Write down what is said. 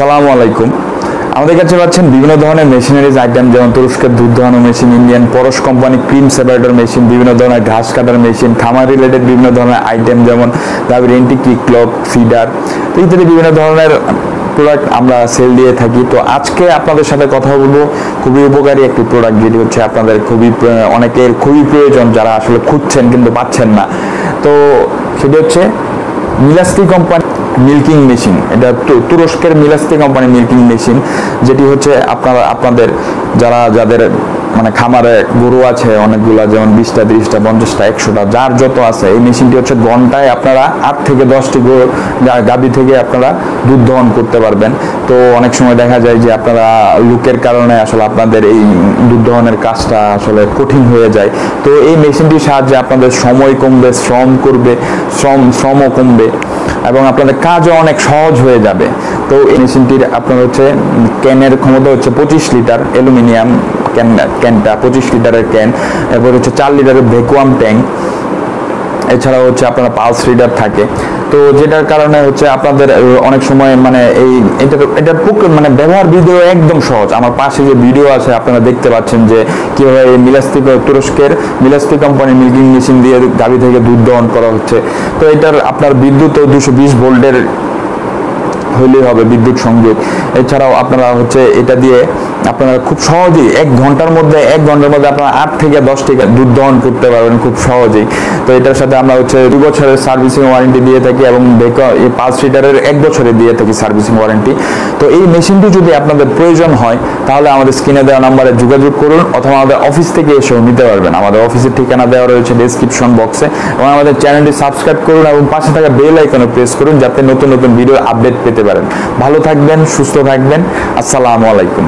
আসসালামু আলাইকুম। আমাদের কাছে পাচ্ছেন বিভিন্ন ধরনের মেশিনারিজ আইটেম, যেমন তুরস্কের দুধ দোহানো মেশিন, ইন্ডিয়ান পরশ কোম্পানি ক্রিম সেপারেটর মেশিন, বিভিন্ন ধরনের ঘাস কাটার মেশিন, খামার রিলেটেড বিভিন্ন ধরনের আইটেম যেমন গাভীর এন্টি ক্লক, ফিডার ইত্যাদি বিভিন্ন ধরনের প্রোডাক্ট আমরা সেল দিয়ে থাকি। তো আজকে আপনাদের সাথে কথা বলবো খুবই উপকারী একটি প্রোডাক্ট, যেটি হচ্ছে আপনাদের অনেকের খুবই প্রয়োজন, যারা আসলে খুঁজছেন কিন্তু পাচ্ছেন না। তো সেটি হচ্ছে মিলাস্তি কোম্পানি মিল্কিং মেশিন। এটা তুরস্কের মিলাস্তি কোম্পানি মিল্কিং মেশিন, যেটি হচ্ছে আপনাদের যাদের মানে খামারে গরু আছে অনেকগুলা, যেমন 20টা 30টা 50টা 100টা যার যত আছে, এই মেশিনটি হচ্ছে ঘন্টায় আপনারা 8 থেকে 10টি গাভী থেকে আপনারা দুধ দহন করতে পারবেন। তো অনেক সময় দেখা যায় যে আপনারা লোকের কারণে আসলে আপনাদের এই দুধ দহনের কাজটা আসলে কঠিন হয়ে যায়। তো এই মেশিনটির সাহায্যে আপনাদের সময় কমবে, শ্রমও কমবে এবং আপনাদের কাজও অনেক সহজ হয়ে যাবে। তো এই মেশিনটির আপনার হচ্ছে ক্যানের ক্ষমতা হচ্ছে 25 লিটার, অ্যালুমিনিয়াম ক্যানটা 25 লিটারের ক্যান, এরপর হচ্ছে 4 লিটারের ভ্যাকুয়াম ট্যাঙ্ক, এছাড়াও হচ্ছে আপনার পালস রিডার থাকে। তো যেটার কারণে হচ্ছে আপনাদের অনেক সময় মানে এটার মানে ব্যবহার ভিডিও একদম সহজ। আমার পাশে যে ভিডিও আছে আপনারা দেখতে পাচ্ছেন যে কিভাবে তুরস্কের মিলাস্তি কোম্পানির মিল্কিং মেশিন দিয়ে গাভী থেকে দুধ দহন করা হচ্ছে। তো এটার আপনার বিদ্যুৎ 220 ভোল্টের হইলেই হবে, বিদ্যুৎ সংযোগ। এছাড়াও আপনারা হচ্ছে এটা দিয়ে আপনারা খুব সহজেই 1 ঘন্টার মধ্যে আপনারা 8 থেকে 10টি দুধ দহন করতে পারবেন খুব সহজেই। তো এটার সাথে আমরা হচ্ছে 2 বছরের সার্ভিসিং ওয়ারেন্টি দিয়ে থাকি এবং 5 লিটারের 1 বছরে দিয়ে থাকি সার্ভিসিং ওয়ারেন্টি। তো এই মেশিনটি যদি আপনাদের প্রয়োজন হয় তাহলে আমাদের স্ক্রিনে দেওয়া নাম্বারে যোগাযোগ করুন, অথবা আমাদের অফিস থেকে এসেও নিতে পারবেন। আমাদের অফিসের ঠিকানা দেওয়া রয়েছে ডেসক্রিপশন বক্সে, এবং আমাদের চ্যানেলটি সাবস্ক্রাইব করুন এবং পাশে থাকা বেল আইকনে প্রেস করুন যাতে নতুন নতুন ভিডিও আপডেট পেতে পারেন। ভালো থাকবেন, সুস্থ থাকবেন। আসসালামু আলাইকুম।